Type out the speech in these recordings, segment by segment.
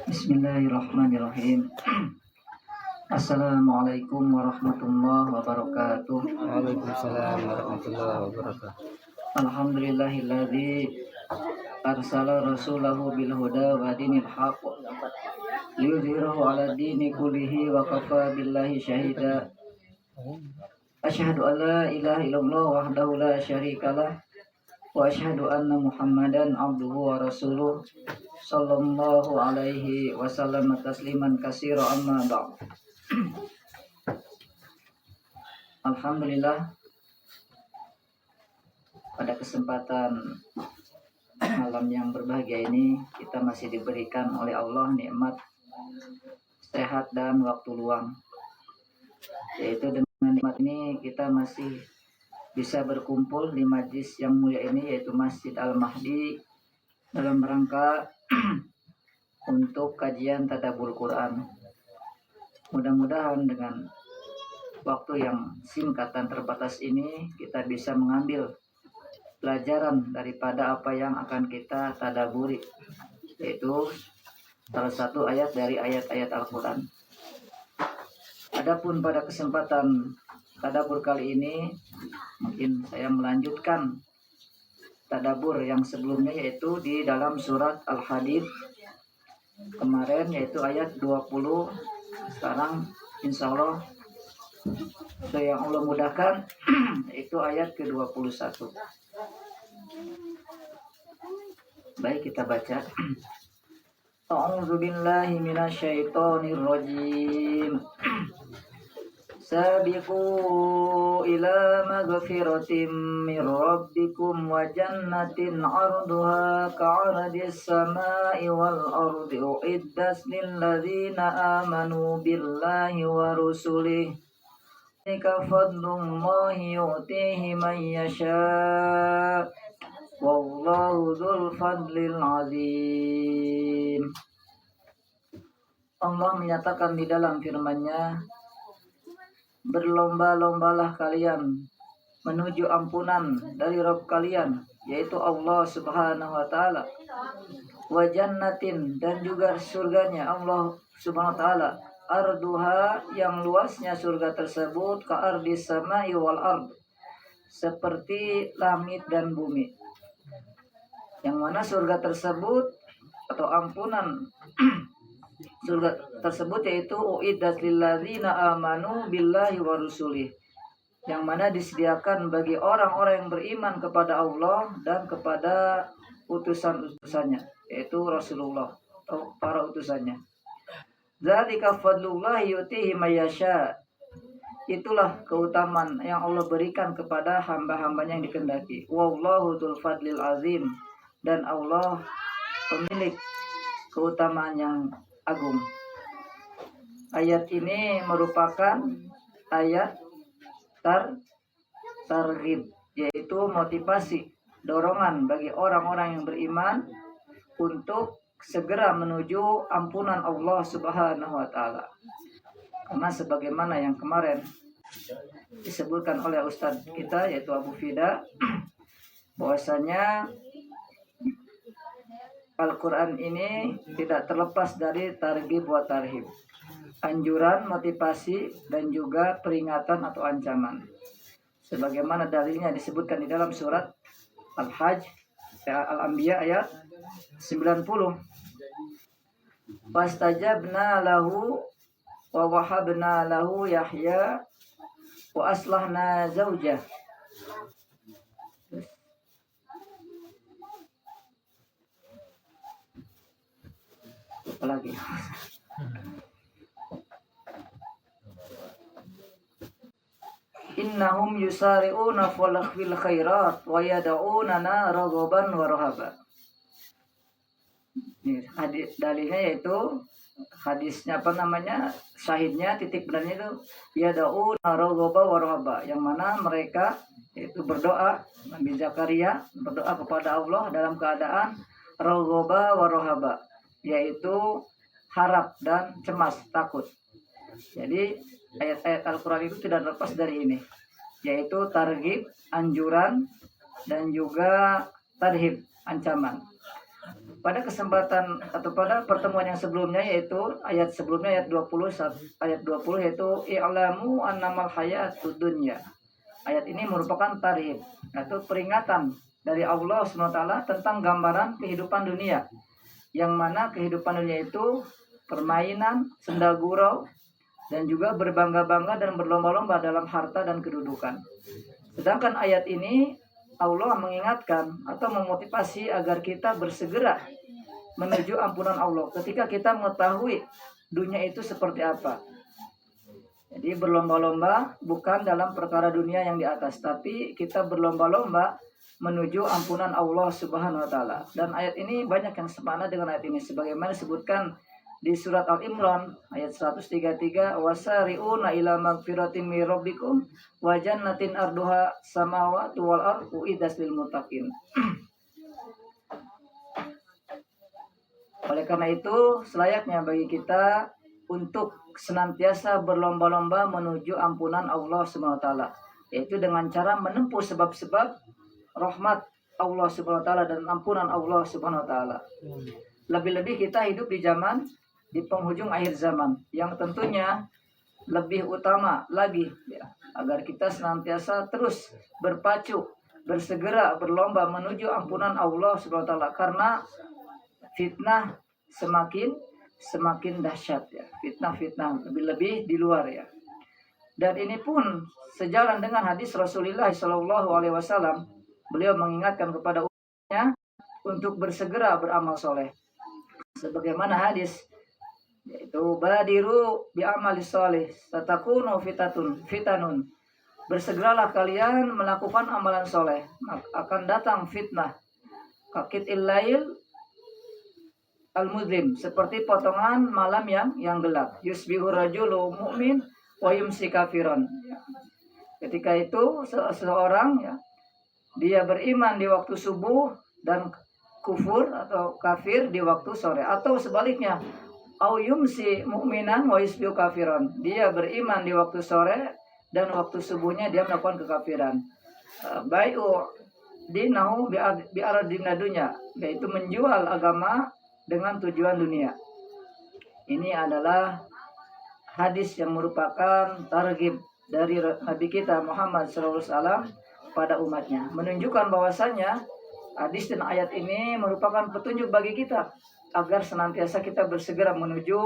Bismillahirrahmanirrahim. Assalamualaikum warahmatullahi wabarakatuh. Waalaikumsalam warahmatullahi wabarakatuh. Alhamdulillahilladzi arsala rasulahu bil huda wa dinil haqq liyudhhirahu 'ala dini kullihi wa kafa billahi syahida. Asyhadu an la ilaha illallah wahdahu la syarikalah wa asyhadu anna Muhammadan abduhu wa rasuluh sallallahu alaihi wasallam tasliman katsira amma ba'd. Alhamdulillah, pada kesempatan malam yang berbahagia ini kita masih diberikan oleh Allah nikmat sehat dan waktu luang, yaitu dengan nikmat ini kita masih bisa berkumpul di majlis yang mulia ini, yaitu Masjid Al-Mahdi, dalam rangka untuk kajian tadabbur Quran. Mudah-mudahan dengan waktu yang singkat dan terbatas ini kita bisa mengambil pelajaran daripada apa yang akan kita tadabburi, yaitu salah satu ayat dari ayat-ayat Al-Quran. Adapun pada kesempatan tadabbur kali ini, mungkin saya melanjutkan tadabbur yang sebelumnya, yaitu di dalam surat Al-Hadid kemarin, yaitu ayat 20. Sekarang insya Allah yang Allah mudahkan itu ayat ke-21. Baik, kita baca. A'udzu billahi minasyaitonir rajim. Sabiqu ila maghfiratin min rabbikum wa jannatin 'arduha ka'ardis samai wal ardi uiddat lil ladzina amanu billahi wa rusulihi. Dzalika fadlullahi yu'tihi man yasha' wallahu dzul fadlil 'azim. Allah menyatakan di dalam firman-Nya, berlomba-lombalah kalian menuju ampunan dari Rabb kalian, yaitu Allah Subhanahu wa taala, wa jannatin, dan juga surganya Allah Subhanahu wa taala, arduha, yang luasnya surga tersebut, ka ardis samai wal ard, seperti langit dan bumi. Yang mana surga tersebut atau ampunan surga tersebut yaitu uiddat lil ladzina amanu billahi wa rusulih, yang mana disediakan bagi orang-orang yang beriman kepada Allah dan kepada utusan-utusannya, yaitu Rasulullah atau para utusannya. Dzalika fadlullahi yu'tihi may yasha, itulah keutamaan yang Allah berikan kepada hamba-hambanya yang dikehendaki. Wallahu dzul fadlil azim, dan Allah pemilik keutamaan yang agung. Ayat ini merupakan ayat targhib, yaitu motivasi, dorongan bagi orang-orang yang beriman untuk segera menuju ampunan Allah Subhanahu wa taala. Karena sebagaimana yang kemarin disebutkan oleh Ustadz kita, yaitu Abu Fida, bahwasanya Al-Quran ini tidak terlepas dari targhib wa tarhib, anjuran, motivasi, dan juga peringatan atau ancaman. Sebagaimana dalilnya disebutkan di dalam surat Al-Hajj, Al-Anbiya ayat 90. Fastajabna lahu wa wahabna lahu Yahya wa aslahna zawjah. Apalagi innahum yusari'una fil khairat wa yad'unana raghaban wa rahaba. Ini hadis dalilnya, yaitu hadisnya syahidnya, titik benarnya itu yad'una raghaban wa rahaba, yang mana mereka itu berdoa, Nabi Zakaria berdoa kepada Allah dalam keadaan raghaba wa rahaba, yaitu harap dan cemas, takut. Jadi ayat-ayat Al-Quran itu tidak lepas dari ini, yaitu targhib, anjuran, dan juga tarhib, ancaman. pada kesempatan atau pada pertemuan yang sebelumnya, yaitu ayat sebelumnya, ayat 20 yaitu i'lamu annamal hayatud dunya. Ayat ini merupakan tarhib atau peringatan dari Allah SWT tentang gambaran kehidupan dunia, yang mana kehidupan dunia itu permainan, senda gurau, dan juga berbangga-bangga dan berlomba-lomba dalam harta dan kedudukan. Sedangkan ayat ini Allah mengingatkan atau memotivasi agar kita bersegera menuju ampunan Allah ketika kita mengetahui dunia itu seperti apa. Jadi berlomba-lomba bukan dalam perkara dunia yang di atas, tapi kita berlomba-lomba menuju ampunan Allah Subhanahu wa taala. Dan ayat ini banyak yang semakna dengan ayat ini, sebagaimana disebutkan di surat Al-Imran ayat 133, wasari'una ila magfiratin mir rabbikum wa jannatin arduha samawati wal ardu uiddat lil muttaqin. Oleh karena itu, selayaknya bagi kita untuk senantiasa berlomba-lomba menuju ampunan Allah Subhanahu wa taala, yaitu dengan cara menempuh sebab-sebab rahmat Allah Subhanahu wa taala dan ampunan Allah Subhanahu wa taala. Lebih-lebih kita hidup di zaman di penghujung akhir zaman, yang tentunya lebih utama lagi ya, agar kita senantiasa terus berpacu, bersegera berlomba menuju ampunan Allah Subhanahu wa taala, karena fitnah semakin dahsyat ya, fitnah lebih-lebih di luar ya. Dan ini pun sejalan dengan hadis Rasulullah SAW. Beliau mengingatkan kepada umatnya untuk bersegera beramal soleh, sebagaimana hadis yaitu badiru bi amali soleh tatakunu fitanun, bersegeralah kalian melakukan amalan soleh, akan datang fitnah kakit illail al-mudlim, seperti potongan malam yang gelap. Yusbihu rajulu mu'min wa yumsi kafiron. Ketika itu seseorang ya, dia beriman di waktu subuh dan kufur atau kafir di waktu sore, atau sebaliknya, au yumsi mu'minan wa yusbihu kafiron, dia beriman di waktu sore dan waktu subuhnya dia melakukan kekafiran. Bai'u dinahu bi'aradina dunya, yaitu menjual agama dengan tujuan dunia. Ini adalah hadis yang merupakan targhib dari Nabi kita Muhammad SAW pada umatnya, menunjukkan bahwasanya hadis dan ayat ini merupakan petunjuk bagi kita agar senantiasa kita bersegera menuju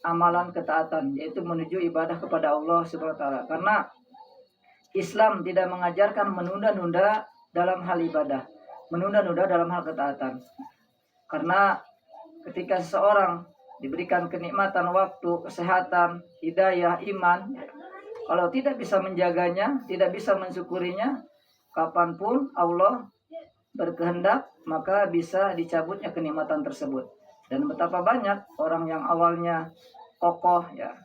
amalan ketaatan, yaitu menuju ibadah kepada Allah Subhanahu wa taala. Karena Islam tidak mengajarkan menunda-nunda dalam hal ibadah, menunda-nunda dalam hal ketaatan. Karena ketika seseorang diberikan kenikmatan waktu, kesehatan, hidayah, iman, kalau tidak bisa menjaganya, tidak bisa mensyukurinya, kapanpun Allah berkehendak, maka bisa dicabutnya kenikmatan tersebut. Dan betapa banyak orang yang awalnya kokoh ya,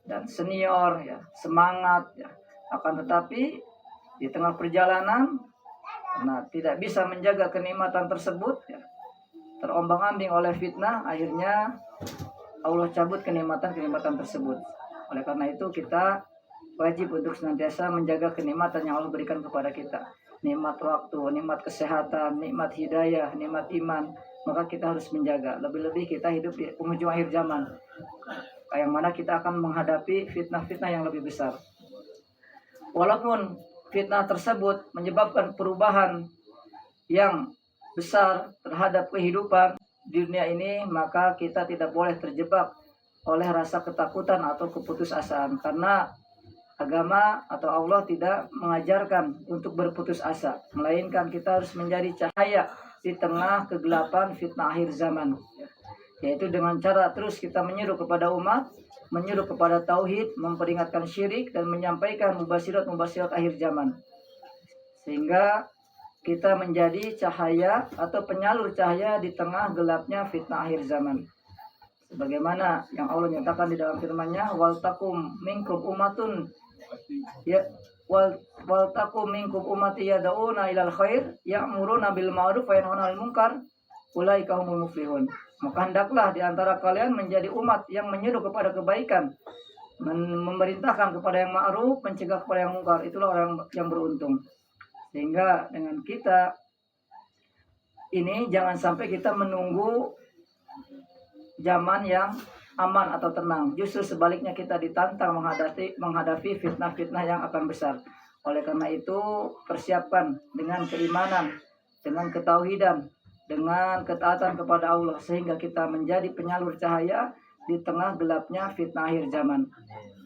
dan senior ya, semangat ya, akan tetapi di tengah perjalanan karena tidak bisa menjaga kenikmatan tersebut ya, terombang-ambing oleh fitnah, akhirnya Allah cabut kenikmatan tersebut. Oleh karena itu kita wajib untuk senantiasa menjaga kenikmatan yang Allah berikan kepada kita. Nikmat waktu, nikmat kesehatan, nikmat hidayah, nikmat iman, maka kita harus menjaga. Lebih-lebih kita hidup di penghujung akhir zaman, yang mana kita akan menghadapi fitnah-fitnah yang lebih besar. Walaupun fitnah tersebut menyebabkan perubahan yang besar terhadap kehidupan di dunia ini, maka kita tidak boleh terjebak oleh rasa ketakutan atau keputusasaan, karena agama atau Allah tidak mengajarkan untuk berputus asa, melainkan kita harus menjadi cahaya di tengah kegelapan fitnah akhir zaman, yaitu dengan cara terus kita menyeru kepada umat, menyeru kepada tauhid, memperingatkan syirik, dan menyampaikan mubasyirat akhir zaman, sehingga kita menjadi cahaya atau penyalur cahaya di tengah gelapnya fitnah akhir zaman. Sebagaimana yang Allah nyatakan di dalam firman-Nya, wal takum minkum ummatun ya wal takum minkum ummati yad'una ilal khair ya'muruna bil ma'ruf wa yanhauna 'anil munkar ulaika humul muflihun. Maka hendaklah di antara kalian menjadi umat yang menyeru kepada kebaikan, memerintahkan kepada yang ma'ruf, mencegah kepada yang mungkar. Itulah orang yang beruntung. Sehingga dengan kita ini jangan sampai kita menunggu zaman yang aman atau tenang. Justru sebaliknya kita ditantang menghadapi fitnah-fitnah yang akan besar. Oleh karena itu, persiapkan dengan keimanan, dengan ketauhidan, dengan ketaatan kepada Allah, sehingga kita menjadi penyalur cahaya di tengah gelapnya fitnah akhir zaman.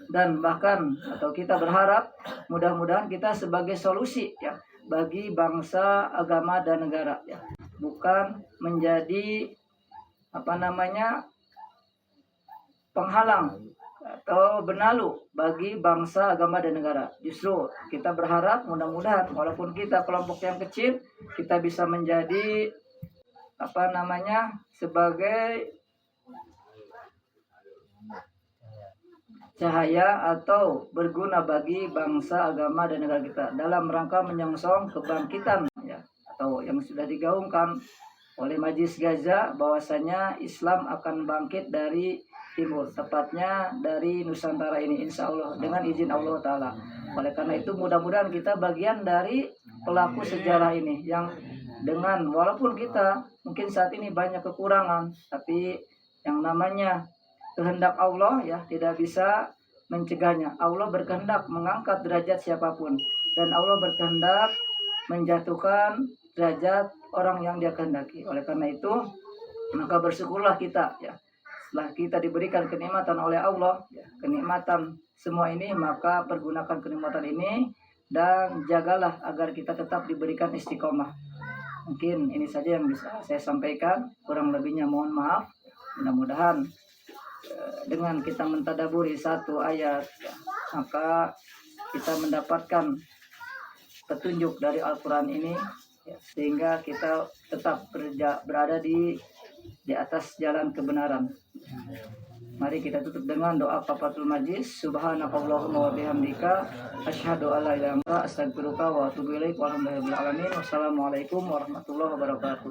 Dan bahkan atau kita berharap mudah-mudahan kita sebagai solusi ya bagi bangsa, agama dan negara ya. Bukan menjadi penghalang atau benalu bagi bangsa, agama dan negara. Justru kita berharap mudah-mudahan walaupun kita kelompok yang kecil, kita bisa menjadi sebagai cahaya atau berguna bagi bangsa, agama dan negara kita dalam rangka menyongsong kebangkitan ya, atau yang sudah digaungkan oleh Majelis Gaza bahwasanya Islam akan bangkit dari timur, tepatnya dari Nusantara ini insya Allah dengan izin Allah Ta'ala. Oleh karena itu mudah-mudahan kita bagian dari pelaku sejarah ini yang dengan walaupun kita mungkin saat ini banyak kekurangan, tapi yang namanya kehendak Allah ya tidak bisa mencegahnya. Allah berkehendak mengangkat derajat siapapun dan Allah berkehendak menjatuhkan derajat orang yang dia kehendaki. Oleh karena itu maka bersyukurlah kita ya. Setelah kita diberikan kenikmatan oleh Allah ya, kenikmatan semua ini, maka pergunakan kenikmatan ini dan jagalah agar kita tetap diberikan istiqomah. Mungkin ini saja yang bisa saya sampaikan, kurang lebihnya mohon maaf. Mudah-mudahan dengan kita mentadaburi satu ayat ya, maka kita mendapatkan petunjuk dari Al-Quran ini ya, sehingga kita tetap berada di atas jalan kebenaran. Mari kita tutup dengan doa Kafatul Majlis. Subhanakallahumma wa bihamdika asyhadu an la ilaha illa anta astaghfiruka wa atubu ilaik. Walhamdulillahi rabbil alamin. Wassalamualaikum warahmatullahi wabarakatuh.